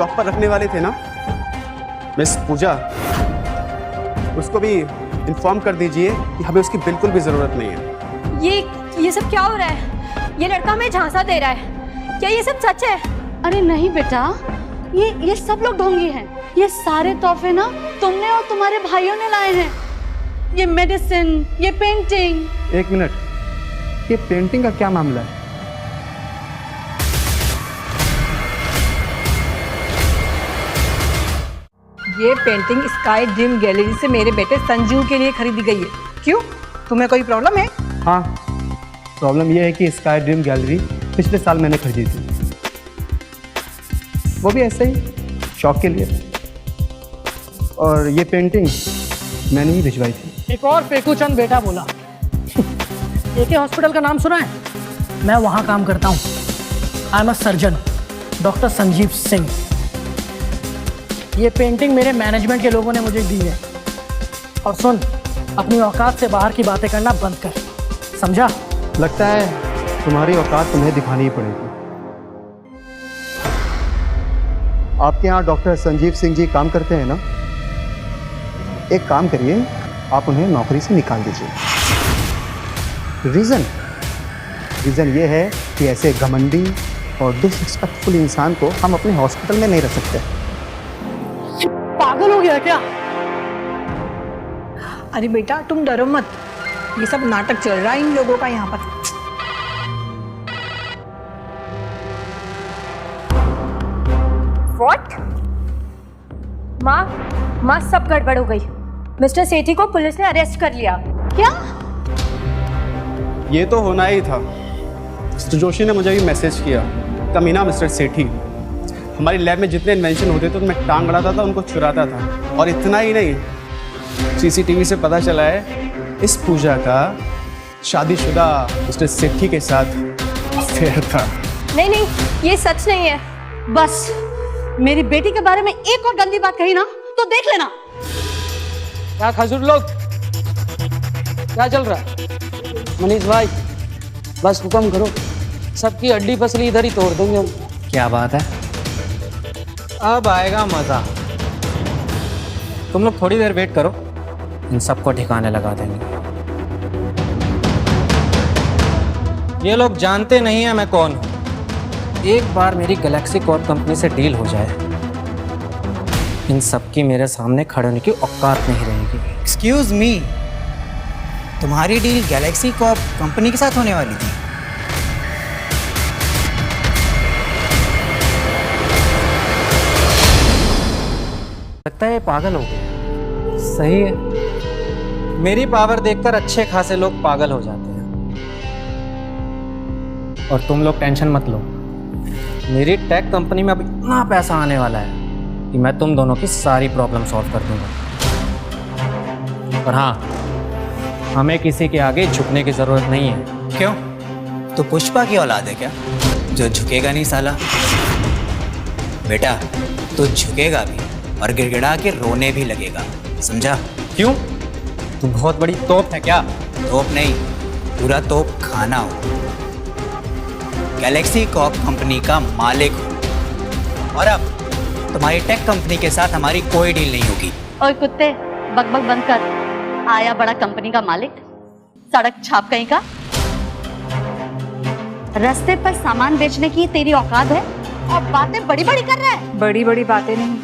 Shop पर रखने वाले थे ना मिस पूजा, उसको भी इन्फॉर्म कर दीजिए कि हमें उसकी बिल्कुल भी ज़रूरत नहीं है। ये सब क्या हो रहा है? ये लड़का हमें झांसा दे रहा है, क्या ये सब सच है? अरे नहीं बेटा, ये सब लोग ढोंगी हैं। ये सारे तोहफे ना तुमने और तुम्हारे भाइयों ने लाए हैं। ये मेडिसिन, ये पेंटिंग। एक मिनट, ये पेंटिंग का क्या मामला है? ये पेंटिंग स्काई ड्रीम गैलरी से मेरे बेटे संजीव के लिए खरीदी गई है। क्यों, तुम्हें कोई प्रॉब्लम है? हाँ, प्रॉब्लम ये है कि स्काई ड्रीम गैलरी पिछले साल मैंने खरीदी थी, वो भी ऐसे ही शौक के लिए, और ये पेंटिंग मैंने ही भिजवाई थी। एक और पेकूचंद बेटा बोला। एके हॉस्पिटल का नाम सुना है? मैं वहाँ काम करता हूँ। I am a surgeon, doctor Sanjeev Singh. ये पेंटिंग मेरे मैनेजमेंट के लोगों ने मुझे दी है। और सुन, अपनी औकात से बाहर की बातें करना बंद कर, समझा? लगता है तुम्हारी औकात तुम्हें दिखानी ही पड़ेगी। आपके यहाँ डॉक्टर संजीव सिंह जी काम करते हैं ना? एक काम करिए, आप उन्हें नौकरी से निकाल दीजिए। रीज़न ये है कि ऐसे घमंडी और डिसरिस्पेक्टफुल इंसान को हम अपने हॉस्पिटल में नहीं रख सकते। पागल हो गया क्या? अरे बेटा तुम डरो मत, ये सब नाटक चल रहा है इन लोगों का यहाँ पर। What? माँ सब गड़बड़ हो गई। मिस्टर सेठी को पुलिस ने अरेस्ट कर लिया। क्या? ये तो होना ही था। मिस्टर जोशी ने मुझे भी मैसेज किया, कमीना मिस्टर सेठी हमारी लैब में जितने इन्वेंशन होते थे तो मैं टांग अड़ाता था, उनको चुराता था। और इतना ही नहीं, सीसीटीवी से पता चला है इस पूजा का शादीशुदा मिस्टर सेठी के साथ अफेयर था। नहीं, ये सच नहीं है। बस मेरी बेटी के बारे में एक और गंदी बात कही ना तो देख लेना। क्या खजूर लोग, क्या चल रहा है? मनीष भाई बस हुक्म करो, सबकी हड्डी पसली इधर ही तोड़ देंगे हम। क्या बात है? अब आएगा मजा। तुम लोग थोड़ी देर वेट करो, इन सबको ठिकाने लगा देंगे। ये लोग जानते नहीं है मैं कौन हूं। एक बार मेरी गैलेक्सी कॉर्प कंपनी से डील हो जाए, इन सबकी मेरे सामने खड़े होने की औकात नहीं रहेगी। एक्सक्यूज मी, तुम्हारी डील गैलेक्सी कॉर्प कंपनी के साथ होने वाली थी? लगता है ये पागल हो गया। सही है, मेरी पावर देखकर अच्छे खासे लोग पागल हो जाते हैं। और तुम लोग टेंशन मत लो, मेरी टेक कंपनी में अब इतना पैसा आने वाला है कि मैं तुम दोनों की सारी प्रॉब्लम सॉल्व कर दूंगा। और हाँ, हमें किसी के आगे झुकने की जरूरत नहीं है। क्यों? तो पुष्पा की औलाद है क्या जो झुकेगा नहीं साला? बेटा तू झुकेगा भी और गिड़गिड़ा के रोने भी लगेगा, समझा? क्यों? तू बहुत बड़ी तोप है क्या? तोप नहीं, पूरा तोप खाना हो। गैलेक्सी कॉर्प कंपनी का मालिक हो, और अब तुम्हारी टेक कंपनी के साथ हमारी कोई डील नहीं होगी। और कुत्ते, बकबक बंद कर। आया बड़ा कंपनी का मालिक, सड़क छाप कहीं का। रास्ते पर सामान बेचने की तेरी औकात है और बातें बड़ी बड़ी कर रहा है। बड़ी बड़ी बातें नहीं,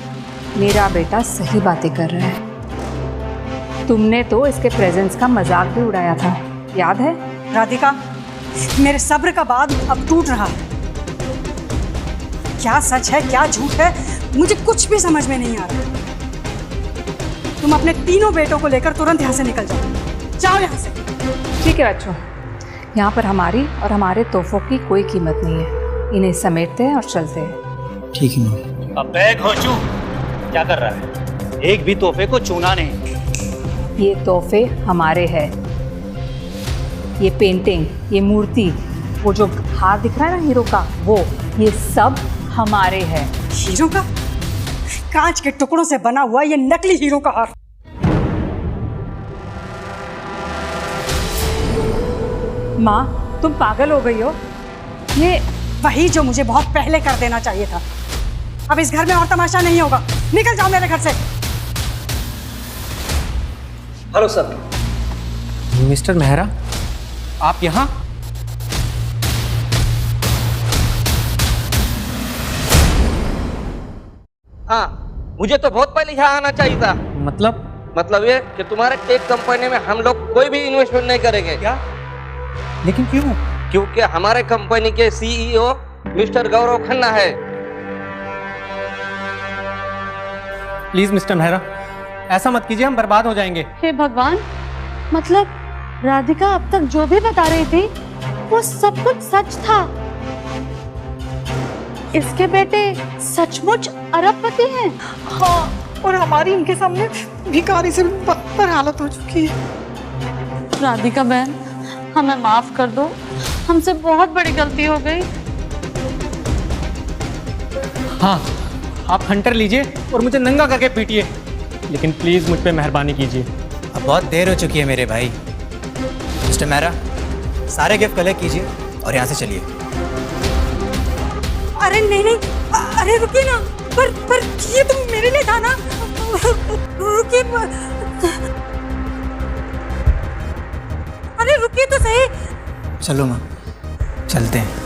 मेरा बेटा सही बातें कर रहा है। तुमने तो इसके प्रेजेंस का मजाक भी उड़ाया था, याद है? राधिका, मेरे सब्र का बांध अब टूट रहा है। क्या सच है क्या झूठ है मुझे कुछ भी समझ में नहीं आ रहा। तुम अपने तीनों बेटों को लेकर तुरंत यहाँ से निकल जाओ यहाँ से। ठीक है बच्चों, यहाँ पर हमारी और हमारे तोहफों की कोई कीमत नहीं है। इन्हें समेटते हैं और चलते हैं। ठीक है माँ। अब घोचू क्या कर रहा है? एक भी तोहफे को चुना नहीं। ये तोहफे हमारे हैं। ये पेंटिंग, ये मूर्ति, वो जो हार दिख रहा है ना हीरो का, वो, ये सब हमारे हैं। हीरो का? कांच के टुकड़ों से बना हुआ ये नकली हीरो का हार। माँ तुम पागल हो गई हो। ये वही जो मुझे बहुत पहले कर देना चाहिए था। अब इस घर में और तमाशा नहीं होगा। निकल जाओ मेरे घर से। Hello sir. मिस्टर मेहरा, आप यहाँ? हाँ, मुझे तो बहुत पहले यहाँ आना चाहिए था। मतलब ये कि तुम्हारे टेक कंपनी में हम लोग कोई भी इन्वेस्टमेंट नहीं करेंगे। क्या? लेकिन क्यों? क्योंकि हमारे कंपनी के सीईओ मिस्टर गौरव खन्ना है। प्लीज मिस्टर मेहरा, ऐसा मत कीजिए, हम बर्बाद हो जाएंगे। हे भगवान, मतलब राधिका अब तक जो भी बता रही थी वो सब कुछ सच था। इसके बेटे सचमुच अरबपति हैं। हाँ, और हमारी इनके सामने भिखारी से बदतर हालत हो चुकी है। राधिका बहन, हमें माफ कर दो, हमसे बहुत बड़ी गलती हो गई। हाँ, आप हंटर लीजिए और मुझे नंगा करके पीटिए, लेकिन प्लीज मुझ पे मेहरबानी कीजिए। अब बहुत देर हो चुकी है मेरे भाई। मिस्टर मेहरा, सारे गिफ्ट कलेक्ट कीजिए और यहाँ से चलिए। अरे नहीं, अरे रुकिए ना। पर ये तो मेरे लिए था ना। रुकिए। अरे रुकिए तो सही। चलो माँ, चलते हैं।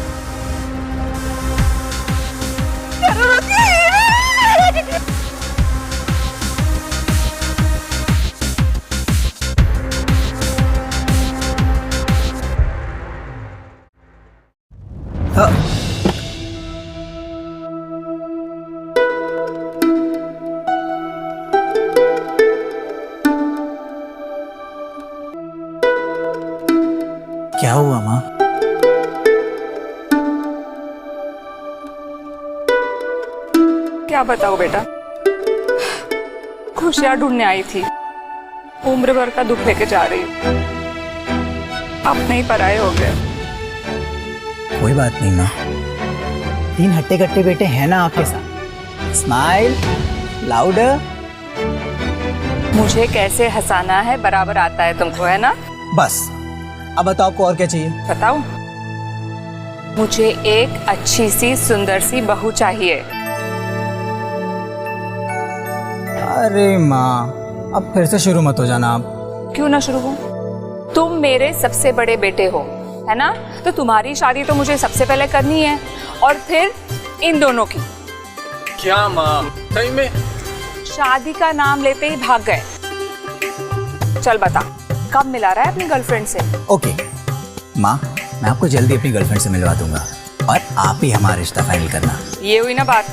क्या हुआ माँ? क्या बताओ बेटा, खुशियाँ ढूंढने आई थी, उम्र भर का दुख लेके जा रही हूँ, अपने ही पराये हो गए। कोई बात नहीं माँ, 3 हट्टे कट्टे बेटे हैं ना आपके साथ। Smile louder. मुझे कैसे हंसाना है बराबर आता है तुमको, है ना? बस, अब बताओ आपको और क्या चाहिए? बताओ, मुझे एक अच्छी सी सुंदर सी बहू चाहिए। अरे माँ, अब फिर से शुरू मत हो जाना आप। क्यों ना शुरू हो? तुम मेरे सबसे बड़े बेटे हो, है ना? तो तुम्हारी शादी तो मुझे सबसे पहले करनी है, और फिर इन दोनों की। क्या माँ, सही में? शादी का नाम लेते ही भाग गए। चल बता, कब मिला रहा है अपनी गर्लफ्रेंड से? ओके माँ, मैं आपको जल्दी अपनी गर्लफ्रेंड से मिलवा दूंगा और आप ही हमारा रिश्ता फाइनल करना। ये हुई ना बात।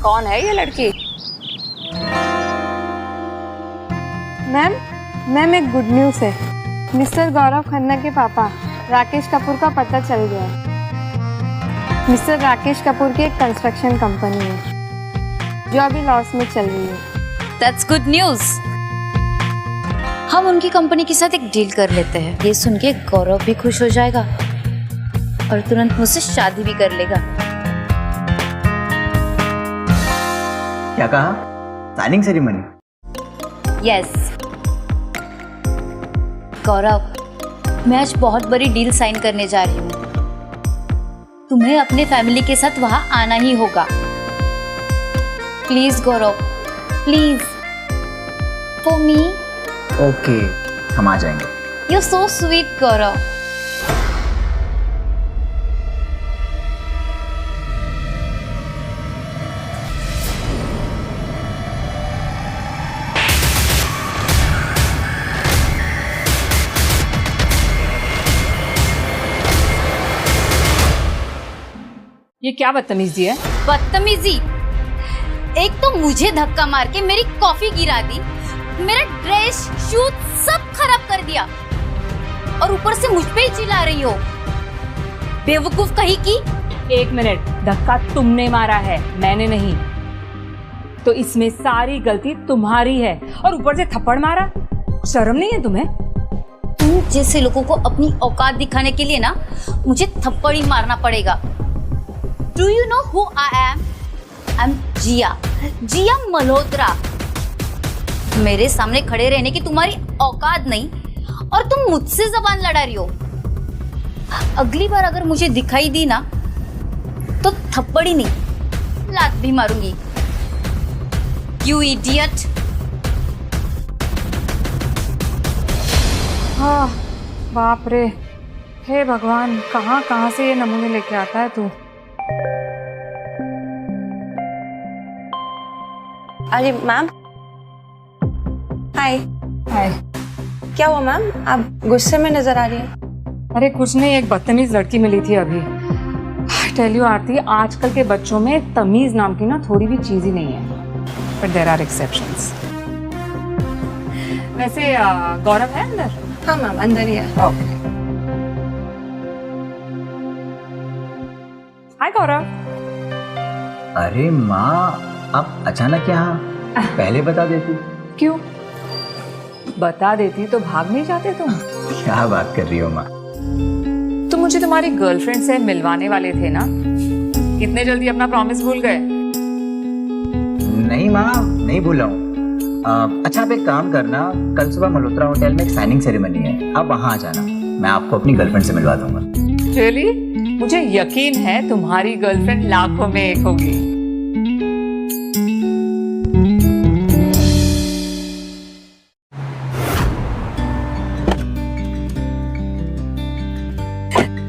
कौन है ये लड़की? मैम एक गुड न्यूज़ है। मिस्टर गौरव खन्ना के पापा राकेश कपूर का पता चल गया है। मिस्टर राकेश कपूर की एक कंस्ट्रक्शन कंपनी है जो अभी लॉस में चल रही है। That's good news. हम उनकी कंपनी के साथ एक डील कर लेते हैं। ये सुन के गौरव भी खुश हो जाएगा और तुरंत मुझसे शादी भी कर लेगा। क्या कहा? Signing ceremony? यस गौरव, मैं आज बहुत बड़ी डील साइन करने जा रही हूँ। तुम्हें अपने फैमिली के साथ वहां आना ही होगा। Please Gaurav, please, for me. Okay, हम आ जाएंगे। यू सो स्वीट गौरव। ये क्या बदतमीजी है? बदतमीजी? एक तो मुझे धक्का मार के मेरी कॉफी गिरा दी, मेरा ड्रेस शूज सब खराब कर दिया, और ऊपर से मुझ पे ही चिल्ला रही हो। बेवकूफ कहीं की। 1 मिनट, धक्का तुमने मारा है, मैंने नहीं। तो इसमें सारी गलती तुम्हारी है, और ऊपर से थप्पड़ मारा। शर्म नहीं है तुम्हें? तुम जैसे लोगों को अपनी औकात दिखाने के लिए ना मुझे थप्पड़ ही मारना पड़ेगा। Do you know who I am? I'm जिया मल्होत्रा। मेरे सामने खड़े रहने की तुम्हारी औकात नहीं, और तुम मुझसे जबान लड़ा रही हो। अगली बार अगर मुझे दिखाई दी ना तो थप्पड़ ही नहीं, लात भी मारूंगी। You idiot! हाँ, बाप रे, हे भगवान, कहाँ कहाँ से ये नमूने लेके आता है तू। अरे मैम, हाय। हाय। क्या हुआ मैम, आप गुस्से में नजर आ रही हैं। अरे कुछ नहीं, एक बदतमीज लड़की मिली थी अभी। टेल यू आरती, आजकल के बच्चों में तमीज नाम की ना थोड़ी भी चीज ही नहीं है, बट देयर आर एक्सेप्शंस। वैसे गौरव है अंदर? हाँ मैम, अंदर ही है। ओके। हाय गौरव। अरे माँ, आप अचानक यहाँ? पहले बता देती। क्यों? बता देती तो भाग नहीं जाते तुम? क्या बात कर रही हो माँ? तुम मुझे तुम्हारी गर्लफ्रेंड से मिलवाने वाले थे ना, इतने जल्दी अपना प्रॉमिस भूल गए? नहीं माँ, नहीं भूला हूँ। अच्छा, आप एक काम करना, कल सुबह मल्होत्रा होटल में एक साइनिंग सेरेमनी है, आप वहाँ आ जाना, मैं आपको अपनी गर्लफ्रेंड से मिलवा दूंगा। रियली? मुझे यकीन है तुम्हारी गर्लफ्रेंड लाखों में एक होगी।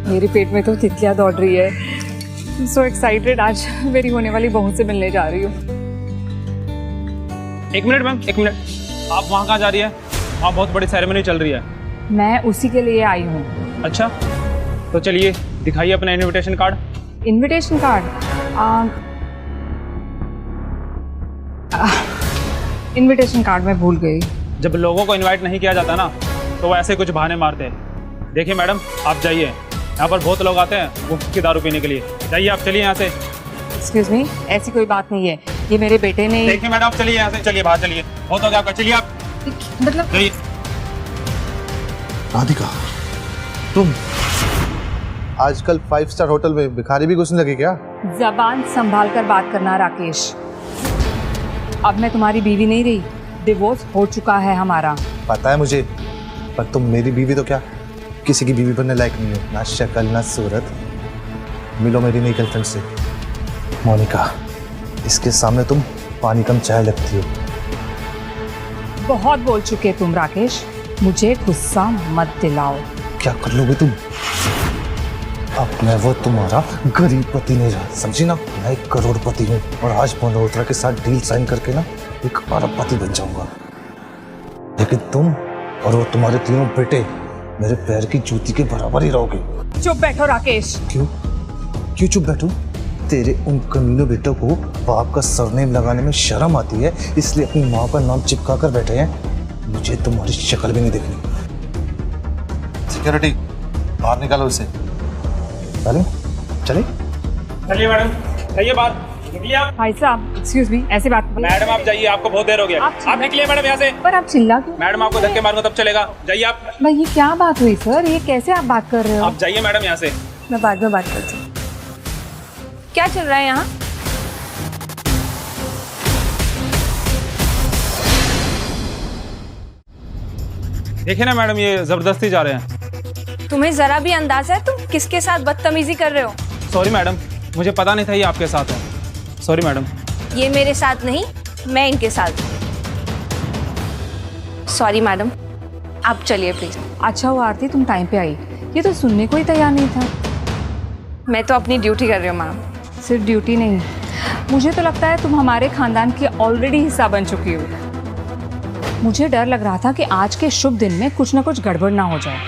मेरे पेट में तो तितलियां दौड़ रही है। सो एक्साइटेड, आज मेरी होने वाली बहू से मिलने जा रही हूँ। एक मिनट मैम, एक मिनट, आप वहाँ कहाँ जा रही है? वहाँ बहुत बड़ी सेरेमनी चल रही है। मैं उसी के लिए आई हूँ। अच्छा, तो चलिए दिखाइए अपना invitation card. Invitation card? Invitation card मैं भूल गई। जब लोगों को इनवाइट नहीं किया जाता ना, तो वो ऐसे कुछ बहाने मारते हैं। देखिए मैडम, आप जाइए, यहाँ पर बहुत लोग आते हैं मुफ्त की दारू पीने के लिए। जाइए आप, चलिए यहाँ से। एक्सक्यूज मी, ऐसी कोई बात नहीं है, ये मेरे बेटे ने। देखिए मैडम, आप चलिए यहाँ से, चलिए बाहर चलिए, बहुत हो गया आपका, चलिए आप। मतलब जाइए। राधिका, तुम आजकल 5 स्टार होटल में भिखारी भी घुसने लगे क्या? जबान संभाल कर बात करना राकेश। अब मैं तुम्हारी बीवी नहीं रही, डिवोर्स हो चुका है हमारा। पता है मुझे, पर तुम मेरी बीवी तो क्या किसी की बीवी बनने लायक नहीं हो, ना शक्ल ना सूरत। मिलो मेरी नई गर्लफ्रेंड से। मोनिका, इसके सामने तुम पानी कम चाय लगती हो। बहुत बोल चुके तुम राकेश, मुझे गुस्सा मत दिलाओ। क्या कर लोगे तुम? अब मैं वो तुम्हारा गरीब पति नहीं रहा, समझी ना? मैं एक करोड़पति हूँ और आज मल्होत्रा के साथ डील साइन करके ना एक अरबपति बन जाऊंगा। लेकिन तुम और वो तुम्हारे तीनों बेटे मेरे पैर की जूती के बराबर ही रहोगे। चुप बैठो राकेश। क्यों? क्यों चुप बैठूं? तेरे उन कमीनों बेटों को बाप का सरनेम लगाने में शर्म आती है, इसलिए अपनी माँ का नाम चिपका कर बैठे हैं। मुझे तुम्हारी शक्ल भी नहीं देखनी। सिक्योरिटी, बाहर निकालो इसे। चले चले चलिए मैडम, जाइए बाहर, निकलिए आप। भाई साहब, एक्सक्यूज मी, ऐसी बात नहीं। मैडम आप जाइए, आपको बहुत देर हो गया। आप निकलिए मैडम यहाँ से। पर आप चिल्ला क्यों? मैडम आपको धक्के मारूंगा तब चलेगा, जाइए आप। भाई ये क्या बात हुई सर, ये कैसे आप बात कर रहे हो? आप जाइए मैडम यहाँ से। मैं बाद में बात करती हूँ। क्या चल रहा है यहाँ? देखिए ना मैडम, ये जबरदस्ती जा रहे हैं। तुम्हें जरा भी अंदाजा है तुम किसके साथ बदतमीजी कर रहे हो? सॉरी मैडम, मुझे पता नहीं था ये आपके साथ है। Sorry madam. ये मेरे साथ नहीं, मैं इनके साथ। सॉरी मैडम, आप चलिए प्लीज। अच्छा हुआ आरती तुम टाइम पे आई, ये तो सुनने को ही तैयार नहीं था। मैं तो अपनी ड्यूटी कर रही हूँ मैम। सिर्फ ड्यूटी नहीं, मुझे तो लगता है तुम हमारे खानदान की ऑलरेडी हिस्सा बन चुकी हो। मुझे डर लग रहा था कि आज के शुभ दिन में कुछ ना कुछ गड़बड़ ना हो जाए।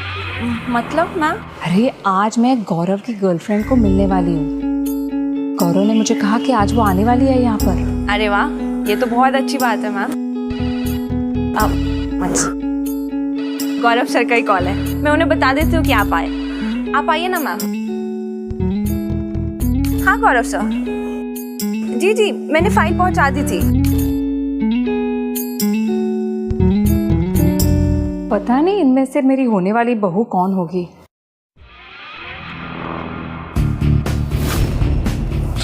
मतलब मैम? अरे आज मैं गौरव की गर्लफ्रेंड को मिलने वाली हूँ। गौरव ने मुझे कहा कि आज वो आने वाली है यहाँ पर। अरे वाह, ये तो बहुत अच्छी बात है मैम। गौरव सर का ही कॉल है, मैं उन्हें बता देती हूँ कि आप आए। आप आइए ना मैम। हाँ गौरव सर, जी जी, मैंने फाइल पहुंचा दी थी। पता नहीं इनमें से मेरी होने वाली बहू कौन होगी।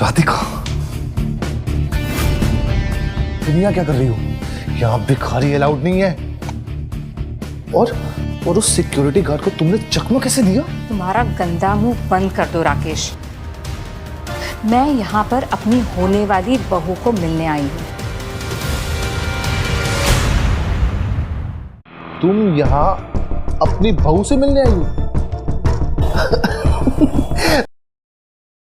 राधिका, तुम यहाँ क्या कर रही हो? यहाँ भिखारी अलाउड नहीं है। और उस सिक्योरिटी गार्ड को तुमने चकमा कैसे दिया? तुम्हारा गंदा मुंह बंद कर दो राकेश। मैं यहाँ पर अपनी होने वाली बहू को मिलने आई हूँ। तुम यहाँ अपनी बहू से मिलने आई हो?